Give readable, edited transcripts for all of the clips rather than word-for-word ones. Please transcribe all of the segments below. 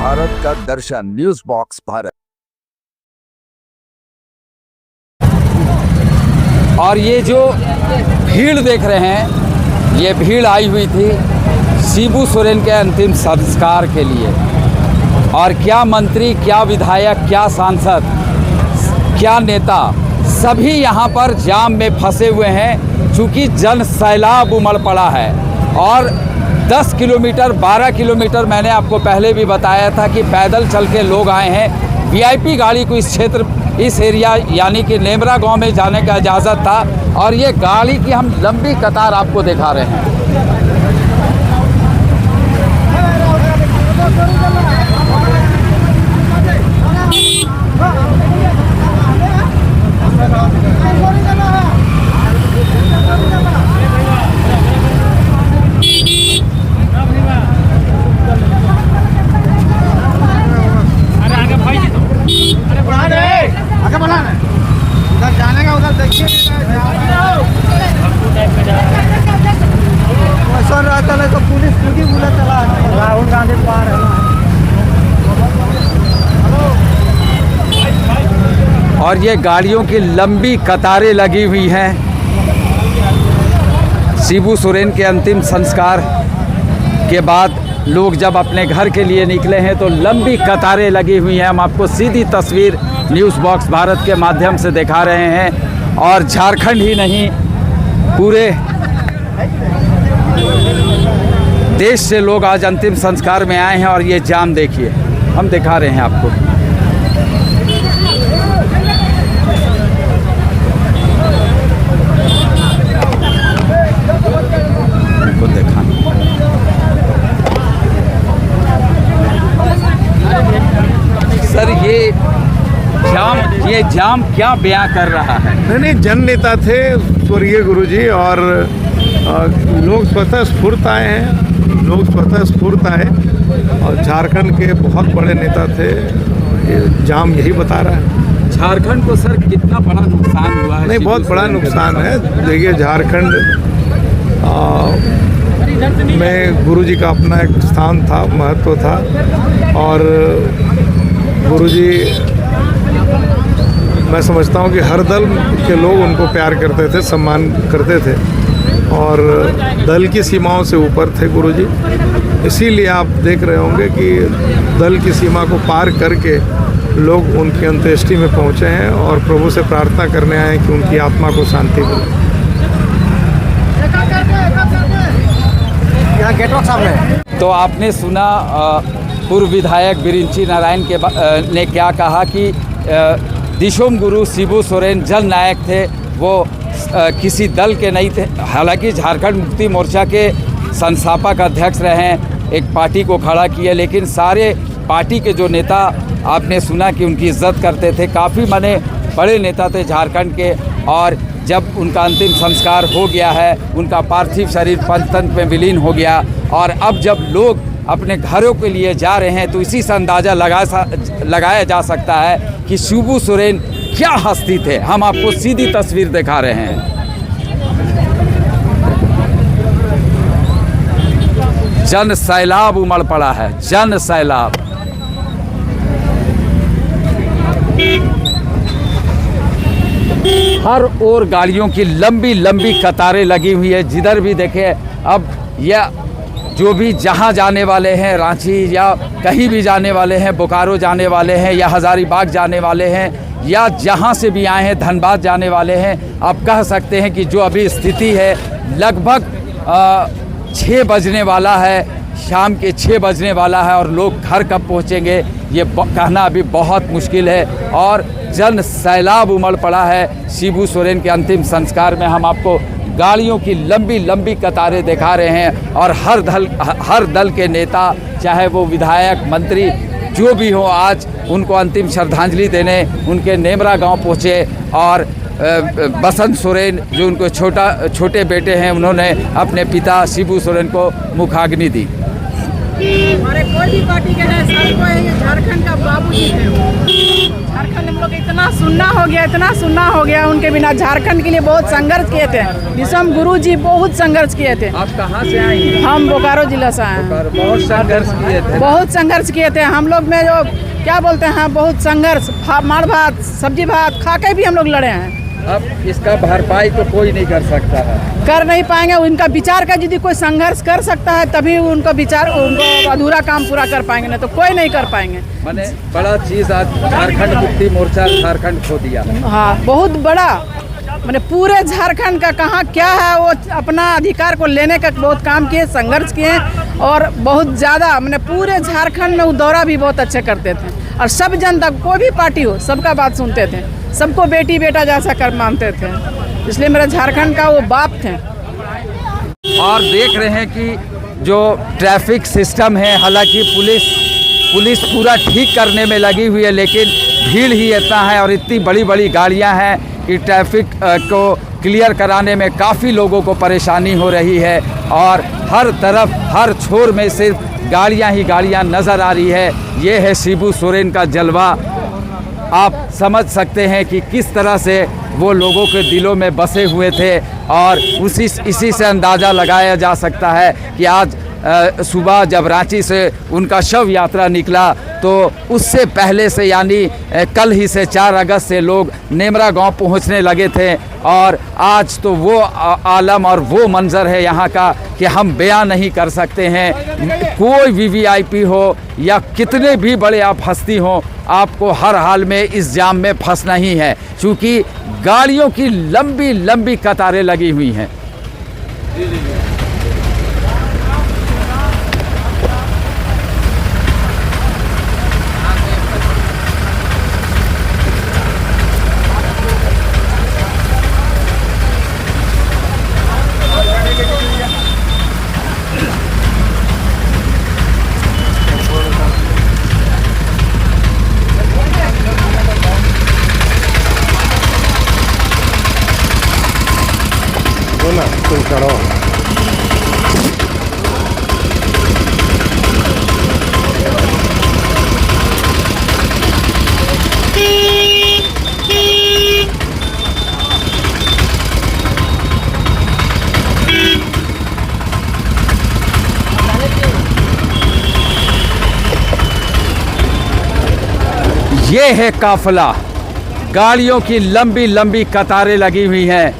भारत का दर्शन, news box Bharat. और ये जो भीड़ देख रहे हैं, ये भीड़ आई हुई थी शिबू सोरेन के अंतिम संस्कार के लिए। और क्या मंत्री, क्या विधायक, क्या सांसद, क्या नेता, सभी यहाँ पर जाम में फंसे हुए हैं, चूँकि जन सैलाब उमड़ पड़ा है। और 10 किलोमीटर 12 किलोमीटर मैंने आपको पहले भी बताया था कि पैदल चल के लोग आए हैं। वीआईपी गाड़ी को इस एरिया यानी कि नेमरा गांव में जाने का इजाज़त था, और ये गाड़ी की हम लंबी कतार आपको दिखा रहे हैं। जाने का उधर देखिए रहता है तो पुलिस खुद ही बुला चला राहुल गांधी पार है। और ये गाड़ियों की लंबी कतारें लगी हुई हैं। शिबू सोरेन के अंतिम संस्कार के बाद लोग जब अपने घर के लिए निकले हैं तो लंबी कतारें लगी हुई हैं। हम आपको सीधी तस्वीर न्यूज़ बॉक्स भारत के माध्यम से दिखा रहे हैं। और झारखंड ही नहीं, पूरे देश से लोग आज अंतिम संस्कार में आए हैं। और ये जाम देखिए, हम दिखा रहे हैं आपको। सर, ये जाम क्या बयां कर रहा है? नहीं, जन नेता थे स्वर्गीय गुरुजी, और लोग स्वतः स्फूर्त आए हैं, लोग स्वतः स्फूर्त आए, और झारखंड के बहुत बड़े नेता थे। ये जाम यही बता रहा है। झारखंड को सर कितना बड़ा नुकसान हुआ है? नहीं, बहुत बड़ा नुकसान है। देखिए, झारखंड में गुरुजी का अपना एक स्थान था, महत्व था, और गुरुजी, मैं समझता हूँ कि हर दल के लोग उनको प्यार करते थे, सम्मान करते थे, और दल की सीमाओं से ऊपर थे गुरुजी। इसीलिए आप देख रहे होंगे कि दल की सीमा को पार करके लोग उनकी अंत्येष्टि में पहुँचे हैं और प्रभु से प्रार्थना करने आए हैं कि उनकी आत्मा को शांति मिले। यहाँ गेटवर्क सामने। तो आपने सुना पूर्व विधायक बिरिंची नारायण ने क्या कहा कि दिशोम गुरु शिबू सोरेन जन नायक थे, वो किसी दल के नहीं थे। हालांकि झारखंड मुक्ति मोर्चा के संस्थापक अध्यक्ष रहे हैं, एक पार्टी को खड़ा किया, लेकिन सारे पार्टी के जो नेता आपने सुना कि उनकी इज्जत करते थे। काफ़ी माने बड़े नेता थे झारखंड के। और जब उनका अंतिम संस्कार हो गया है, उनका पार्थिव शरीर पंचतंत्र में विलीन हो गया, और अब जब लोग अपने घरों के लिए जा रहे हैं तो इसी से अंदाज़ा लगाया जा सकता है कि शिबू सोरेन क्या हस्ती थे। हम आपको सीधी तस्वीर दिखा रहे हैं। जन सैलाब उमड़ पड़ा है, जन सैलाब। हर ओर गाड़ियों की लंबी लंबी कतारें लगी हुई है। जिधर भी देखे, अब यह जो भी जहाँ जाने वाले हैं, रांची या कहीं भी जाने वाले हैं, बोकारो जाने वाले हैं, या हज़ारीबाग जाने वाले हैं, या जहाँ से भी आए हैं, धनबाद जाने वाले हैं, आप कह सकते हैं कि जो अभी स्थिति है, लगभग 6 बजने वाला है, शाम के 6 बजने वाला है, और लोग घर कब पहुँचेंगे ये कहना अभी बहुत मुश्किल है। और जन सैलाब उमड़ पड़ा है। शिबू सोरेन के अंतिम संस्कार में हम आपको गाड़ियों की लंबी लंबी कतारें दिखा रहे हैं। और हर दल के नेता, चाहे वो विधायक, मंत्री, जो भी हो, आज उनको अंतिम श्रद्धांजलि देने उनके नेमरा गांव पहुंचे। और बसंत सोरेन, जो उनको छोटे बेटे हैं, उन्होंने अपने पिता शिबू सोरेन को मुखाग्नि दी। हमारे कोई भी पार्टी के हैं, सर को झारखंड का बाबूजी थे, झारखंड लोग इतना सुनना हो गया उनके बिना। झारखंड के लिए बहुत संघर्ष किए थे, विषम गुरु जी बहुत संघर्ष किए थे। आप कहाँ से आई हैं? हम बोकारो जिला से आए हैं। बहुत संघर्ष किए थे। बहुत संघर्ष किए थे हम लोग में, जो क्या बोलते हैं, बहुत संघर्ष, मार भात सब्जी भात खा के भी हम लोग लड़े हैं। अब इसका भरपाई तो कोई नहीं कर सकता है, कर नहीं पाएंगे। उनका विचार का यदि कोई संघर्ष कर सकता है तभी उनको विचार, उनको अधूरा काम पूरा कर पाएंगे, नहीं तो कोई नहीं कर पाएंगे। मैंने बड़ा चीज आज झारखंड मुक्ति मोर्चा झारखंड खो दिया। हाँ, बहुत बड़ा, मैंने पूरे झारखंड का कहाँ क्या है, वो अपना अधिकार को लेने का बहुत काम किए, संघर्ष किए और बहुत ज़्यादा, मैंने पूरे झारखंड में वो दौरा भी बहुत अच्छे करते थे और सब जनता, कोई भी पार्टी हो, सबका बात सुनते थे, सबको बेटी बेटा जैसा कर मानते थे। इसलिए मेरा झारखंड का वो बाप थे। और देख रहे हैं कि जो ट्रैफिक सिस्टम है, हालांकि पुलिस पूरा ठीक करने में लगी हुई है, लेकिन भीड़ ही इतना है और इतनी बड़ी बड़ी गाड़ियां हैं कि ट्रैफिक को क्लियर कराने में काफ़ी लोगों को परेशानी हो रही है और हर तरफ हर छोर में सिर्फ गाड़ियां ही गाड़ियां नज़र आ रही है। ये है शिबू सोरेन का जलवा। आप समझ सकते हैं कि किस तरह से वो लोगों के दिलों में बसे हुए थे और इसी से अंदाज़ा लगाया जा सकता है कि आज सुबह जब रांची से उनका शव यात्रा निकला तो उससे पहले से यानी कल ही से 4 अगस्त से लोग नेमरा गांव पहुंचने लगे थे और आज तो वो आलम और वो मंजर है यहाँ का कि हम बयां नहीं कर सकते हैं। कोई वीवीआईपी हो या कितने भी बड़े आप हस्ती हो, आपको हर हाल में इस जाम में फंसना ही है, क्योंकि गाड़ियों की लंबी लंबी कतारें लगी हुई हैं। तुम करो। ये है काफिला, गाड़ियों की लंबी लंबी कतारें लगी हुई हैं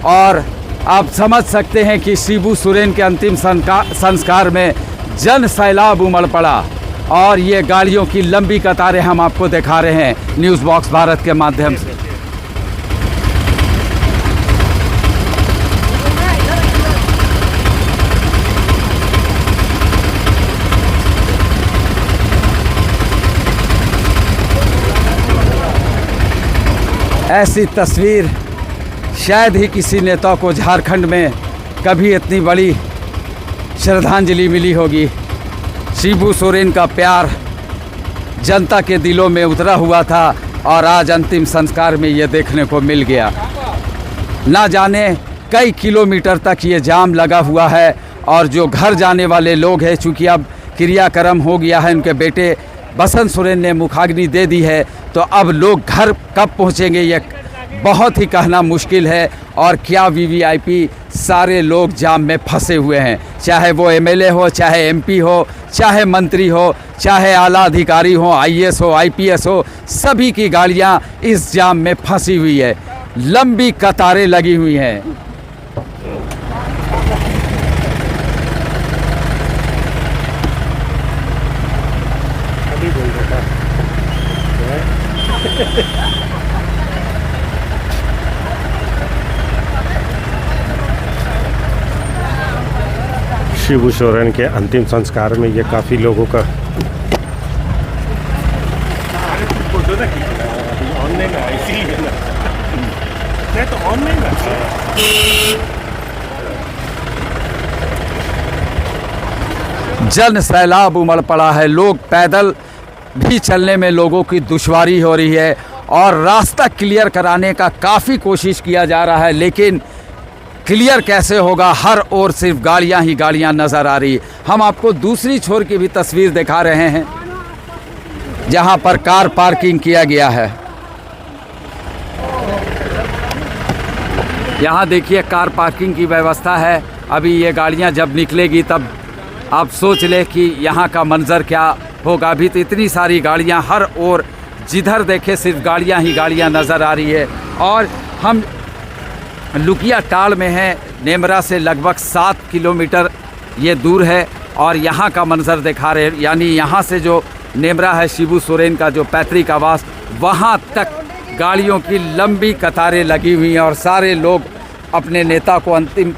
और आप समझ सकते हैं कि शिबू सोरेन के अंतिम संस्कार में जन सैलाब उमड़ पड़ा और ये गाड़ियों की लंबी कतारें हम आपको दिखा रहे हैं न्यूज़ बॉक्स भारत के माध्यम से। ऐसी तस्वीर शायद ही किसी नेता को झारखंड में कभी इतनी बड़ी श्रद्धांजलि मिली होगी। शिबू सोरेन का प्यार जनता के दिलों में उतरा हुआ था और आज अंतिम संस्कार में ये देखने को मिल गया। ना जाने कई किलोमीटर तक ये जाम लगा हुआ है और जो घर जाने वाले लोग हैं, चूँकि अब क्रियाक्रम हो गया है, उनके बेटे बसंत सोरेन ने मुखाग्नि दे दी है, तो अब लोग घर कब पहुंचेंगे ये बहुत ही कहना मुश्किल है। और क्या वीवीआईपी, सारे लोग जाम में फंसे हुए हैं, चाहे वो एमएलए हो, चाहे एमपी हो, चाहे मंत्री हो, चाहे आला अधिकारी हो, आईएएस हो, आईपीएस हो, सभी की गाड़ियां इस जाम में फंसी हुई है, लंबी कतारें लगी हुई हैं। शिबू सोरेन के अंतिम संस्कार में ये काफ़ी लोगों का जन सैलाब उमड़ पड़ा है। लोग पैदल भी चलने में लोगों की दुश्वारी हो रही है और रास्ता क्लियर कराने का काफ़ी कोशिश किया जा रहा है, लेकिन क्लियर कैसे होगा, हर ओर सिर्फ गाड़ियां ही गाड़ियां नज़र आ रही। हम आपको दूसरी छोर की भी तस्वीर दिखा रहे हैं जहां पर कार पार्किंग किया गया है। यहाँ देखिए कार पार्किंग की व्यवस्था है। अभी ये गाड़ियाँ जब निकलेगी तब आप सोच ले कि यहाँ का मंजर क्या होगा। अभी तो इतनी सारी गाड़ियाँ हर ओर, जिधर देखे सिर्फ गाड़ियाँ ही गाड़ियाँ नज़र आ रही है। और हम लुकिया टाल में हैं, नेमरा से लगभग 7 किलोमीटर ये दूर है और यहाँ का मंजर दिखा रहे हैं। यानी यहाँ से जो नेमरा है, शिबू सोरेन का जो पैतृक आवास, वहाँ तक गाड़ियों की लंबी कतारें लगी हुई हैं और सारे लोग अपने नेता को अंतिम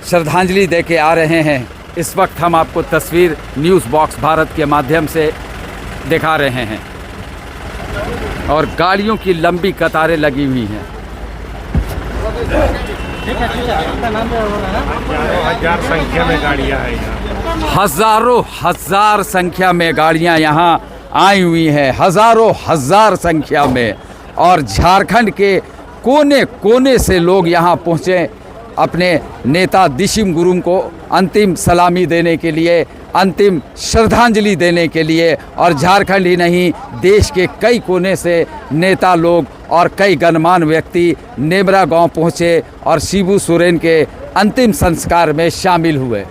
श्रद्धांजलि दे के आ रहे हैं। इस वक्त हम आपको तस्वीर न्यूज़ बॉक्स भारत के माध्यम से दिखा रहे हैं और गाड़ियों की लंबी कतारें लगी हुई हैं। हजार संख्या में गाड़ियाँ हैं यहाँ। हजारों हजार संख्या में गाड़ियां यहां आई हुई हैं, हजारों हजार संख्या में। और झारखंड के कोने कोने से लोग यहां पहुंचे अपने नेता दिशिम गुरुंग को अंतिम सलामी देने के लिए, अंतिम श्रद्धांजलि देने के लिए। और झारखंड ही नहीं, देश के कई कोने से नेता लोग और कई गणमान्य व्यक्ति नेमरा गांव पहुंचे और शिबू सोरेन के अंतिम संस्कार में शामिल हुए।